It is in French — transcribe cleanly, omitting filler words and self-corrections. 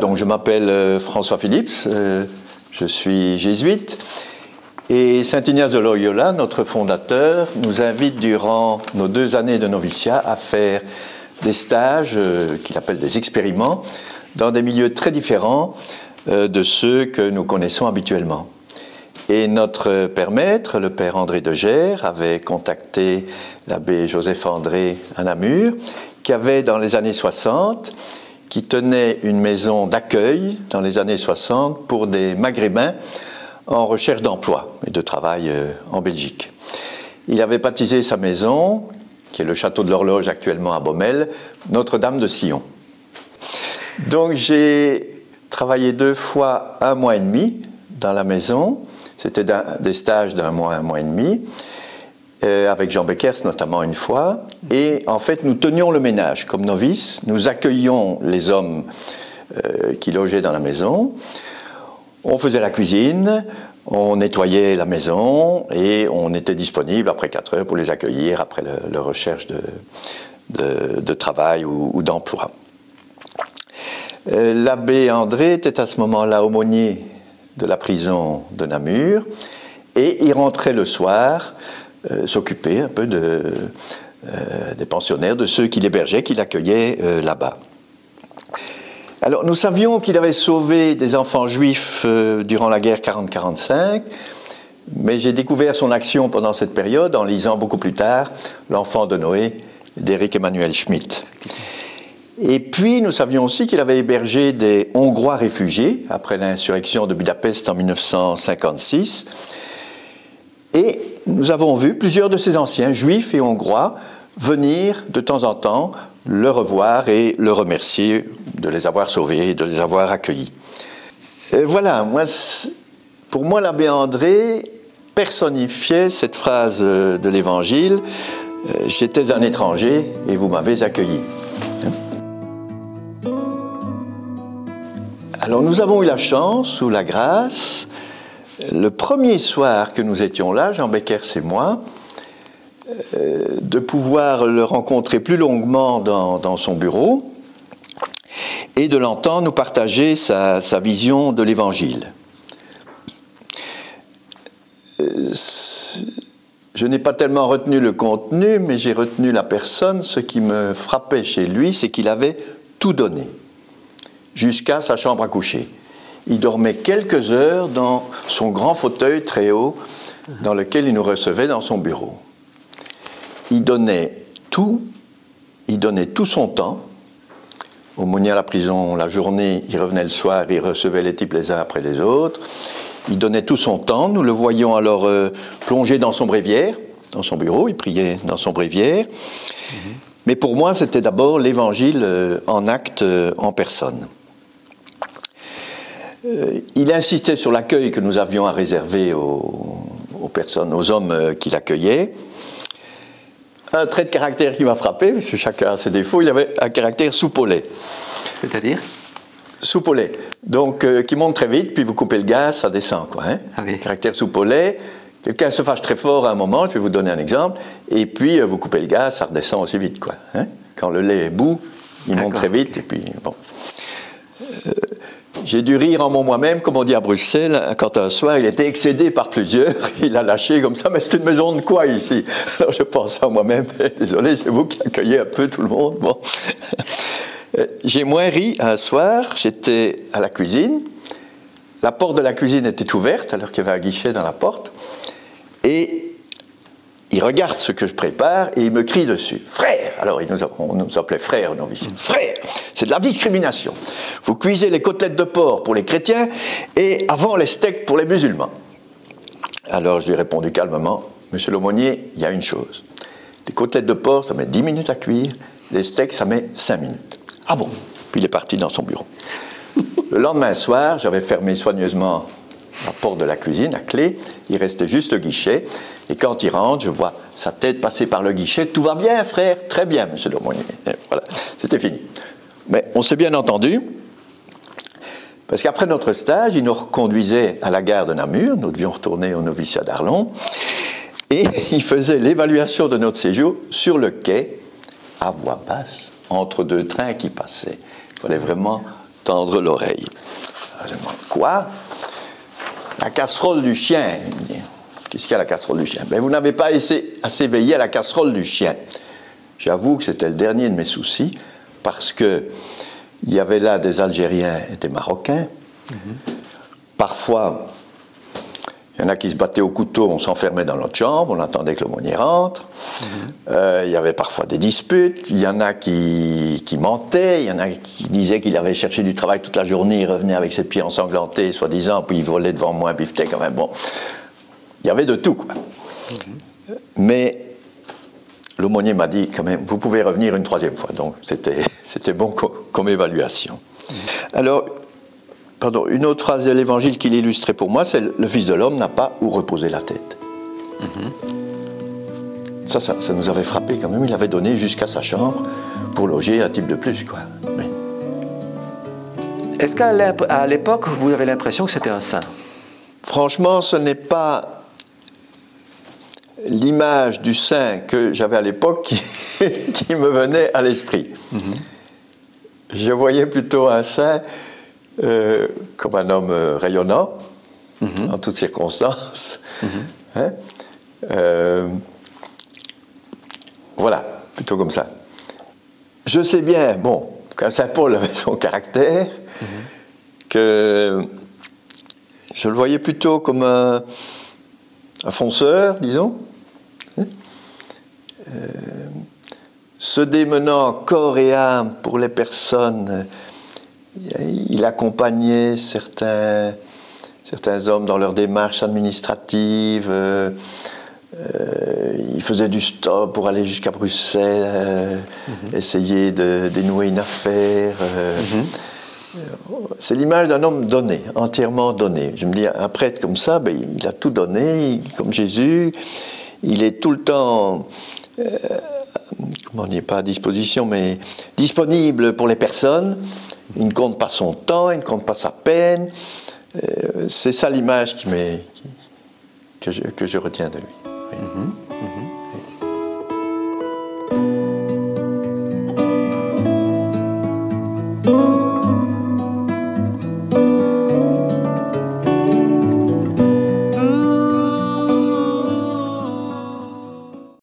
donc je m'appelle François Phillips, je suis jésuite, et Saint Ignace de Loyola, notre fondateur, nous invite durant nos 2 années de noviciat à faire des stages, qu'il appelle des expériments, dans des milieux très différents de ceux que nous connaissons habituellement. Et notre père maître, le père André de Gers, avait contacté l'abbé Joseph André à Namur, qui avait dans les années 60, qui tenait une maison d'accueil dans les années 60 pour des maghrébins en recherche d'emploi et de travail en Belgique. Il avait baptisé sa maison, qui est le château de l'Horloge actuellement à Baumel, Notre-Dame de Sion. Donc j'ai travaillé 2 fois 1 mois et demi dans la maison. C'était des stages d'1 mois, 1 mois et demi, avec Jean Beckers notamment une fois. Et en fait, nous tenions le ménage comme novices. Nous accueillions les hommes qui logeaient dans la maison. On faisait la cuisine, on nettoyait la maison et on était disponible après 4 heures pour les accueillir après leur recherche de travail ou d'emploi. L'abbé André était à ce moment-là aumônier de la prison de Namur, et il rentrait le soir s'occuper un peu des pensionnaires, de ceux qui l'hébergeaient, qui l'accueillaient là-bas. Alors nous savions qu'il avait sauvé des enfants juifs durant la guerre 40-45, mais j'ai découvert son action pendant cette période en lisant beaucoup plus tard L'Enfant de Noé d'Éric Emmanuel Schmitt. Et puis, nous savions aussi qu'il avait hébergé des Hongrois réfugiés après l'insurrection de Budapest en 1956. Et nous avons vu plusieurs de ces anciens, juifs et hongrois, venir de temps en temps le revoir et le remercier de les avoir sauvés et de les avoir accueillis. Et voilà, pour moi, l'abbé André personnifiait cette phrase de l'Évangile « J'étais un étranger et vous m'avez accueilli ». Alors nous avons eu la chance ou la grâce, le premier soir que nous étions là, Jean Beckers et moi, de pouvoir le rencontrer plus longuement dans son bureau et de l'entendre nous partager sa vision de l'Évangile. Je n'ai pas tellement retenu le contenu, mais j'ai retenu la personne. Ce qui me frappait chez lui, c'est qu'il avait tout donné, jusqu'à sa chambre à coucher. Il dormait quelques heures dans son grand fauteuil très haut, dans lequel il nous recevait dans son bureau. Il donnait tout son temps. Aumônier à la prison, la journée, il revenait le soir, il recevait les types les uns après les autres. Il donnait tout son temps. Nous le voyions alors plongé dans son bréviaire, dans son bureau, il priait dans son bréviaire. Mais pour moi, c'était d'abord l'Évangile en acte, en personne. Il insistait sur l'accueil que nous avions à réserver aux personnes, aux hommes qui l'accueillaient. Un trait de caractère qui m'a frappé, parce que chacun a ses défauts, il avait un caractère soupe au lait. C'est-à-dire ? Soupe au lait. Donc, qui monte très vite, puis vous coupez le gaz, ça descend, quoi. Hein? Ah oui. Caractère soupe au lait. Quelqu'un se fâche très fort à un moment, je vais vous donner un exemple, et puis vous coupez le gaz, ça redescend aussi vite, quoi. Hein? Quand le lait est bout, il monte très vite, et puis bon. J'ai dû rire en moi-même, comme on dit à Bruxelles, quand un soir il était excédé par plusieurs, il a lâché comme ça, mais c'est une maison de quoi ici? Alors je pense à moi-même, désolé, c'est vous qui accueillez un peu tout le monde. Bon. J'ai moins ri un soir, j'étais à la cuisine, la porte de la cuisine était ouverte, alors qu'il y avait un guichet dans la porte, et il regarde ce que je prépare et il me crie dessus. « Frère !» Alors on nous appelait frère, novice. « Frère, c'est de la discrimination. Vous cuisez les côtelettes de porc pour les chrétiens et avant les steaks pour les musulmans. » Alors je lui ai répondu calmement, « Monsieur l'aumônier, il y a une chose. Les côtelettes de porc, ça met 10 minutes à cuire. Les steaks, ça met 5 minutes. » Ah bon? Puis il est parti dans son bureau. Le lendemain soir, j'avais fermé soigneusement la porte de la cuisine à clé, il restait juste le guichet, et quand il rentre, je vois sa tête passer par le guichet. « Tout va bien, frère? Très bien, monsieur l'aumônier. » Voilà, c'était fini. Mais on s'est bien entendu, parce qu'après notre stage, il nous reconduisait à la gare de Namur, nous devions retourner au noviciat d'Arlon, et il faisait l'évaluation de notre séjour sur le quai, à voix basse, entre 2 trains qui passaient. Il fallait vraiment tendre l'oreille. Je demande, quoi? La casserole du chien. Qu'est-ce qu'il y a, la casserole du chien? Ben, vous n'avez pas assez veillé à la casserole du chien. J'avoue que c'était le dernier de mes soucis, parce qu'il y avait là des Algériens et des Marocains. Parfois, il y en a qui se battaient au couteau, on s'enfermait dans notre chambre, on attendait que l'aumônier rentre. Il y avait parfois des disputes, il y en a qui mentaient, il y en a qui disaient qu'il avait cherché du travail toute la journée, il revenait avec ses pieds ensanglantés, soi-disant, puis il volait devant moi un beefsteak, quand même. Bon, il y avait de tout, quoi. Mais l'aumônier m'a dit, quand même, vous pouvez revenir une troisième fois. Donc, c'était bon comme évaluation. Alors, pardon, une autre phrase de l'Évangile qui l'illustrait pour moi, c'est « Le Fils de l'homme n'a pas où reposer la tête ». Ça nous avait frappé quand même. Il avait donné jusqu'à sa chambre pour loger un type de plus, quoi. Oui. Est-ce qu'à l'époque, vous avez l'impression que c'était un saint? Franchement, ce n'est pas l'image du saint que j'avais à l'époque qui me venait à l'esprit. Je voyais plutôt un saint comme un homme rayonnant, en toutes circonstances. Hein? Voilà, plutôt comme ça. Je sais bien, bon, quand saint Paul avait son caractère, que je le voyais plutôt comme un fonceur, disons, se démenant corps et âme pour les personnes. Il accompagnait certains hommes dans leur démarche administrative. Il faisait du stop pour aller jusqu'à Bruxelles, essayer de dénouer une affaire. C'est l'image d'un homme donné, entièrement donné. Je me dis, un prêtre comme ça, ben, il a tout donné, comme Jésus. Il est tout le temps, comment dire, pas à disposition, mais disponible pour les personnes. Il ne compte pas son temps, il ne compte pas sa peine. C'est ça l'image que je retiens de lui.